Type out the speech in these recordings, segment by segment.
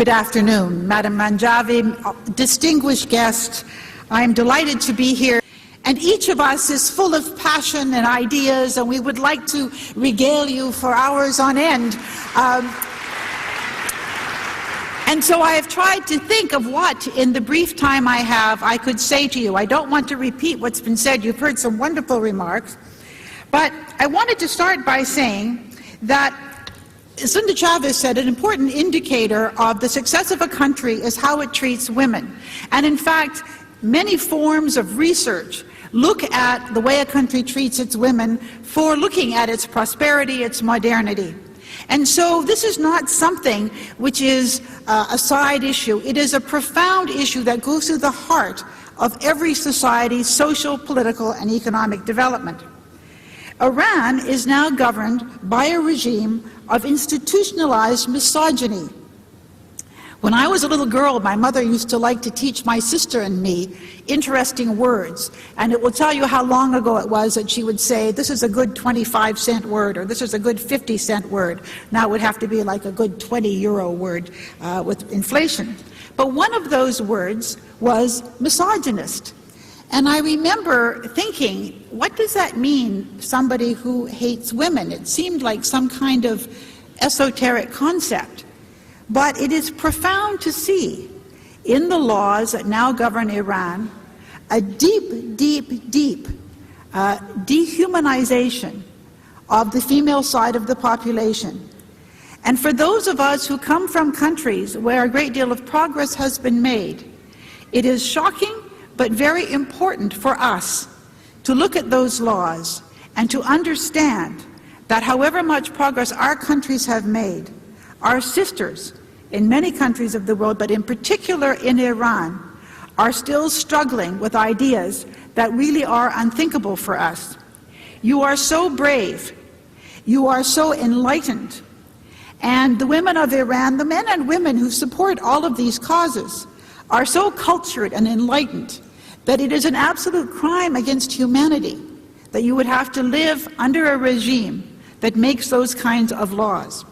Good afternoon, Madam Manjavi, distinguished guests. I am delighted to be here. And each of us is full of passion and ideas, and we would like to regale you for hours on end. And so I have tried to think of what, in the brief time I have, I could say to you. I don't want to repeat what's been said. You've heard some wonderful remarks. But I wanted to start by saying that, as Linda Chavez said, an important indicator of the success of a country is how it treats women. And in fact, many forms of research look at the way a country treats its women for looking at its prosperity, its modernity. And so this is not something which is a side issue. It is a profound issue that goes to the heart of every society's social, political, and economic development. Iran is now governed by a regime of institutionalized misogyny. When I was a little girl, my mother used to like to teach my sister and me interesting words, and it will tell you how long ago it was that she would say, this is a good 25-cent word, or this is a good 50-cent word. Now it would have to be like a good 20-euro word with inflation. But one of those words was misogynist. And I remember thinking, what does that mean, somebody who hates women? It seemed like some kind of esoteric concept. But it is profound to see in the laws that now govern Iran a deep, deep, deep dehumanization of the female side of the population. And for those of us who come from countries where a great deal of progress has been made, it is shocking but very important for us to look at those laws and to understand that however much progress our countries have made, our sisters in many countries of the world, but in particular in Iran, are still struggling with ideas that really are unthinkable for us. You are so brave, you are so enlightened, and the women of Iran, the men and women who support all of these causes, are so cultured and enlightened that it is an absolute crime against humanity that you would have to live under a regime that makes those kinds of laws.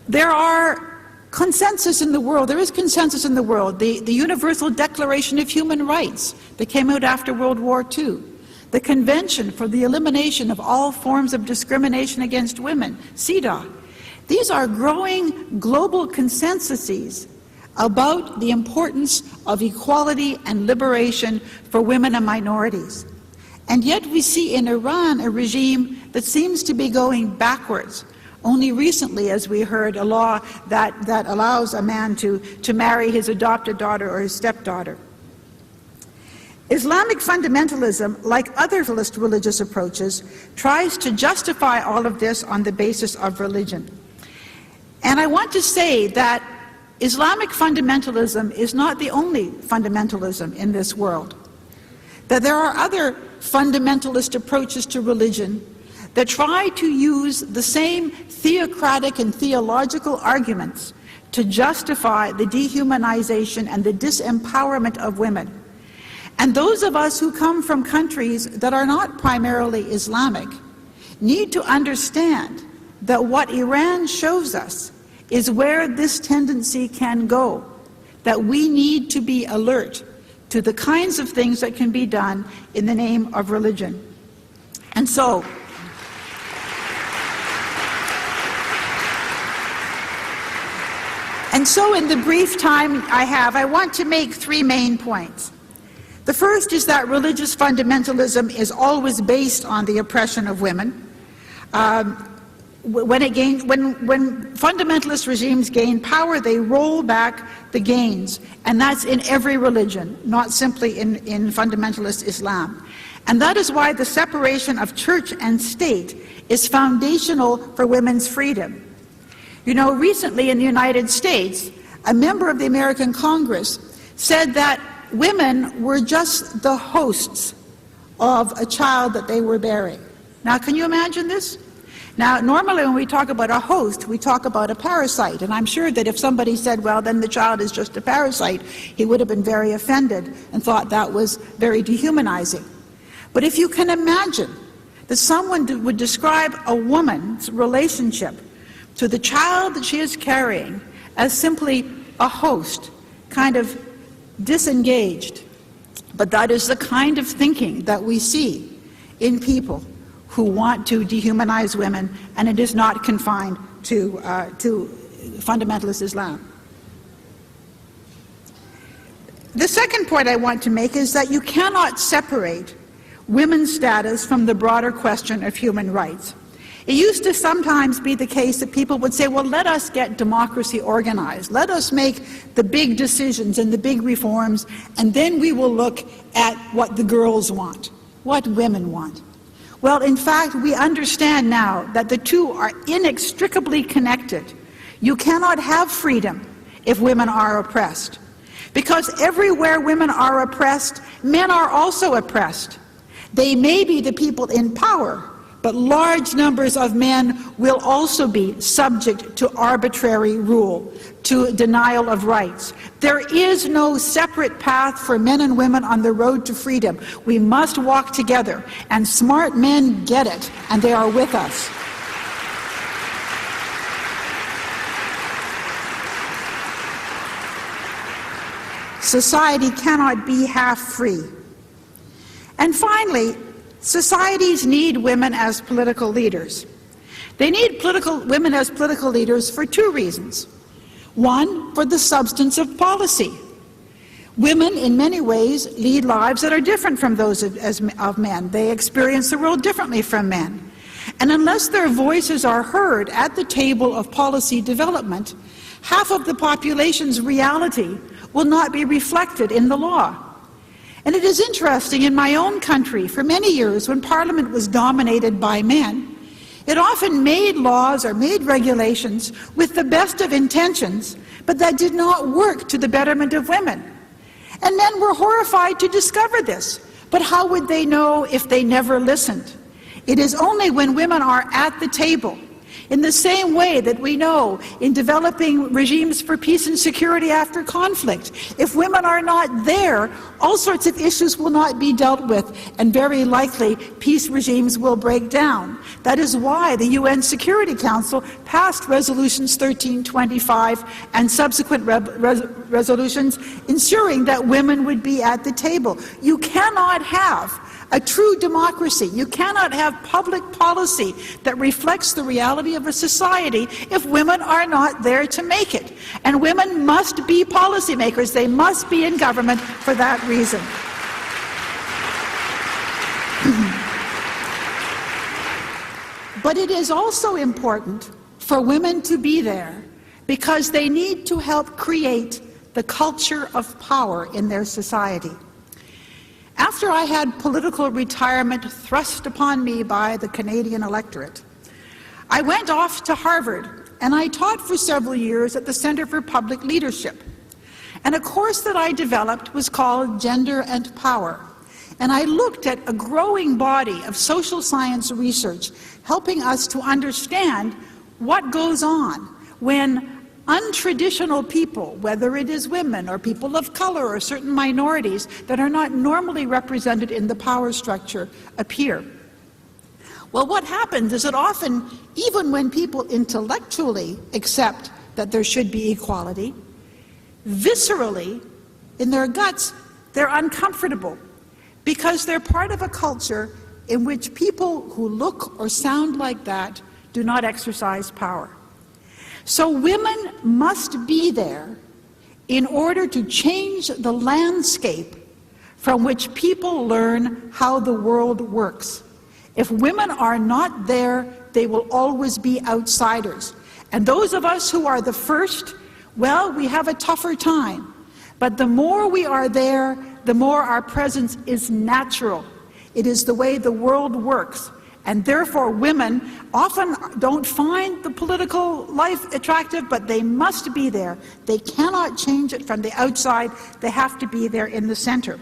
There are consensus in the world, there is consensus in the world, the Universal Declaration of Human Rights that came out after World War II, the Convention for the Elimination of All Forms of Discrimination Against Women, CEDAW. These are growing global consensuses about the importance of equality and liberation for women and minorities. And yet we see in Iran a regime that seems to be going backwards. Only recently, as we heard, a law that allows a man to marry his adopted daughter or his stepdaughter. Islamic fundamentalism, like other religious approaches, tries to justify all of this on the basis of religion. And I want to say that Islamic fundamentalism is not the only fundamentalism in this world. That there are other fundamentalist approaches to religion that try to use the same theocratic and theological arguments to justify the dehumanization and the disempowerment of women. And those of us who come from countries that are not primarily Islamic need to understand that what Iran shows us is where this tendency can go, that we need to be alert to the kinds of things that can be done in the name of religion. And so, in the brief time I have, I want to make three main points. The first is that religious fundamentalism is always based on the oppression of women. When fundamentalist regimes gain power, they roll back the gains, and that's in every religion, not simply in fundamentalist Islam. And that is why the separation of church and state is foundational for women's freedom. You know, recently in the United States, a member of the American Congress said that women were just the hosts of a child that they were bearing. Now, can you imagine this? Now, normally when we talk about a host, we talk about a parasite, and I'm sure that if somebody said, well, then the child is just a parasite, he would have been very offended and thought that was very dehumanizing. But if you can imagine that someone would describe a woman's relationship to the child that she is carrying as simply a host, kind of disengaged. But that is the kind of thinking that we see in people who want to dehumanize women, and it is not confined to fundamentalist Islam. The second point I want to make is that you cannot separate women's status from the broader question of human rights. It used to sometimes be the case that people would say, well, let us get democracy organized. Let us make the big decisions and the big reforms, and then we will look at what the girls want, what women want. Well, in fact, we understand now that the two are inextricably connected. You cannot have freedom if women are oppressed. Because everywhere women are oppressed, men are also oppressed. They may be the people in power, but large numbers of men will also be subject to arbitrary rule, to denial of rights. There is no separate path for men and women on the road to freedom. We must walk together, and smart men get it, and they are with us. Society cannot be half free. And finally, societies need women as political leaders. They need women as political leaders for two reasons. One, for the substance of policy. Women, in many ways, lead lives that are different from those of men. They experience the world differently from men. And unless their voices are heard at the table of policy development, half of the population's reality will not be reflected in the law. And it is interesting, in my own country, for many years, when Parliament was dominated by men, it often made laws or made regulations with the best of intentions, but that did not work to the betterment of women. And men were horrified to discover this. But how would they know if they never listened? It is only when women are at the table, in the same way that we know in developing regimes for peace and security after conflict. If women are not there, all sorts of issues will not be dealt with, and very likely peace regimes will break down. That is why the UN Security Council passed resolutions 1325 and subsequent resolutions ensuring that women would be at the table. You cannot have a true democracy. You cannot have public policy that reflects the reality of a society if women are not there to make it. And women must be policymakers. They must be in government for that reason. But it is also important for women to be there because they need to help create the culture of power in their society. After I had political retirement thrust upon me by the Canadian electorate, I went off to Harvard and I taught for several years at the Center for Public Leadership. And a course that I developed was called Gender and Power. And I looked at a growing body of social science research helping us to understand what goes on when untraditional people, whether it is women or people of color or certain minorities that are not normally represented in the power structure, appear. Well, what happens is that often, even when people intellectually accept that there should be equality, viscerally, in their guts, they're uncomfortable because they're part of a culture in which people who look or sound like that do not exercise power. So women must be there in order to change the landscape from which people learn how the world works. If women are not there, they will always be outsiders. And those of us who are the first, well, we have a tougher time. But the more we are there, the more our presence is natural. It is the way the world works. And therefore, women often don't find the political life attractive, but they must be there. They cannot change it from the outside. They have to be there in the center.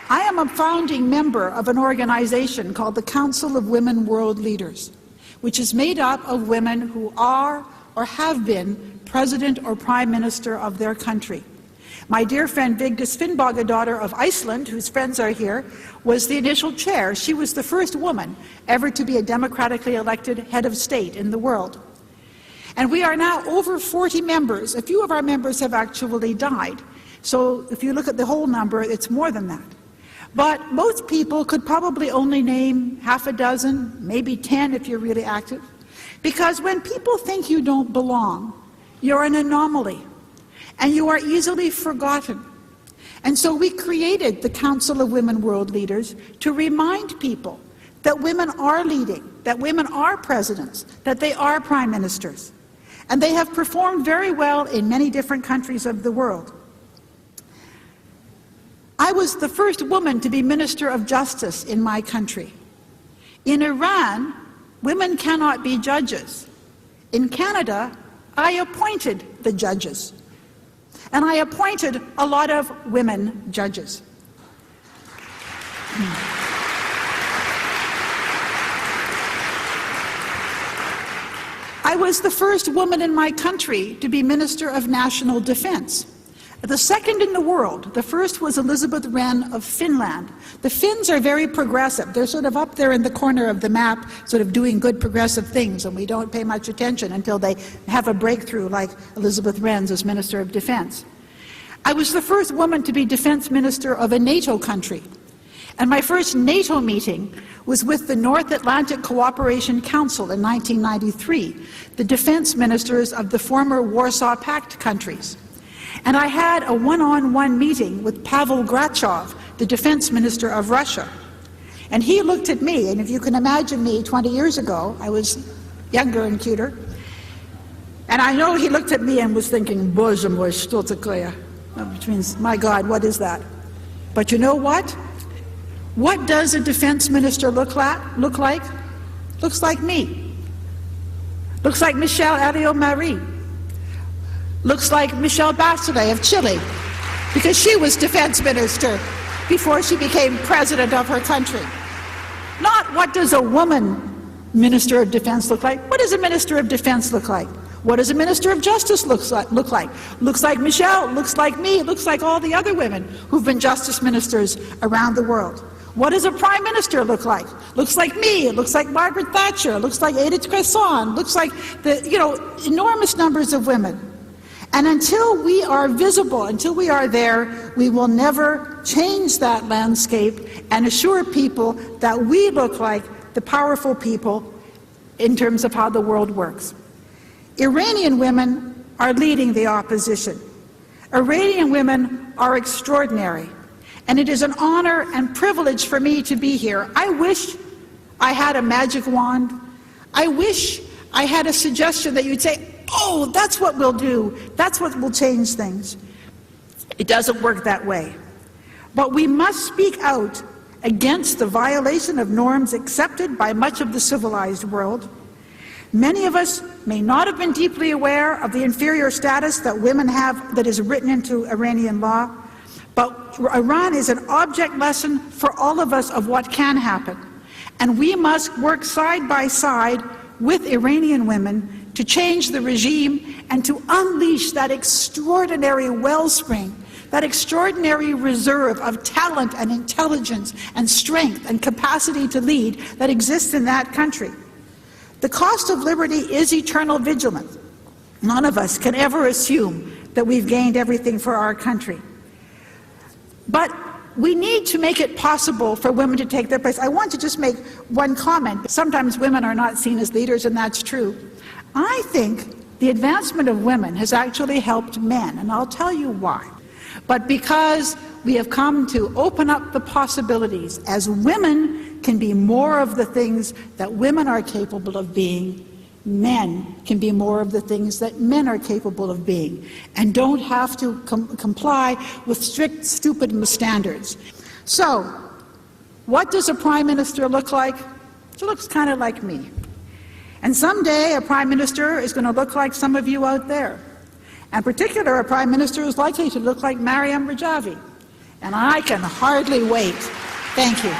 I am a founding member of an organization called the Council of Women World Leaders, which is made up of women who are or have been president or prime minister of their country. My dear friend Vigdis Finnbogadottir of Iceland, whose friends are here, was the initial chair. She was the first woman ever to be a democratically elected head of state in the world. And we are now over 40 members. A few of our members have actually died. So if you look at the whole number, it's more than that. But most people could probably only name half a dozen, maybe 10 if you're really active. Because when people think you don't belong, you're an anomaly, and you are easily forgotten. And so we created the Council of Women World Leaders to remind people that women are leading, that women are presidents, that they are prime ministers. And they have performed very well in many different countries of the world. I was the first woman to be Minister of Justice in my country. In Iran, women cannot be judges. In Canada, I appointed the judges. And I appointed a lot of women judges. I was the first woman in my country to be Minister of National Defense. The second in the world. The first was Elizabeth Wren of Finland. The Finns are very progressive. They're sort of up there in the corner of the map, sort of doing good progressive things, and we don't pay much attention until they have a breakthrough like Elizabeth Wren's as Minister of Defense. I was the first woman to be Defense Minister of a NATO country. And my first NATO meeting was with the North Atlantic Cooperation Council in 1993, the defense ministers of the former Warsaw Pact countries. And I had a one-on-one meeting with Pavel Grachov, the defense minister of Russia. And he looked at me, and if you can imagine me 20 years ago, I was younger and cuter. And I know he looked at me and was thinking, Боже мой, что такое? Which means, my God, what is that? But you know what? What does a defense minister look like? Looks like me. Looks like Michelle Alliot-Marie. Looks like Michelle Bachelet of Chile, because she was defense minister before she became president of her country. Not what does a woman minister of defense look like? What does a minister of defense look like? What does a minister of justice look like? Looks like Michelle, looks like me, looks like all the other women who've been justice ministers around the world. What does a prime minister look like? Looks like me, it looks like Margaret Thatcher, looks like Edith Cresson, looks like enormous numbers of women. And until we are visible, until we are there, we will never change that landscape and assure people that we look like the powerful people in terms of how the world works. Iranian women are leading the opposition. Iranian women are extraordinary. And it is an honor and privilege for me to be here. I wish I had a magic wand. I wish I had a suggestion that you'd say, oh, that's what we'll do. That's what will change things. It doesn't work that way. But we must speak out against the violation of norms accepted by much of the civilized world. Many of us may not have been deeply aware of the inferior status that women have that is written into Iranian law, but Iran is an object lesson for all of us of what can happen. And we must work side by side with Iranian women to change the regime and to unleash that extraordinary wellspring, that extraordinary reserve of talent and intelligence and strength and capacity to lead that exists in that country. The cost of liberty is eternal vigilance. None of us can ever assume that we've gained everything for our country. But we need to make it possible for women to take their place. I want to just make one comment. Sometimes women are not seen as leaders, and that's true. I think the advancement of women has actually helped men, and I'll tell you why. But because we have come to open up the possibilities, as women can be more of the things that women are capable of being, men can be more of the things that men are capable of being, and don't have to comply with strict, stupid standards. So, what does a prime minister look like? She looks kind of like me. And someday a prime minister is going to look like some of you out there. In particular, a prime minister is likely to look like Maryam Rajavi. And I can hardly wait. Thank you.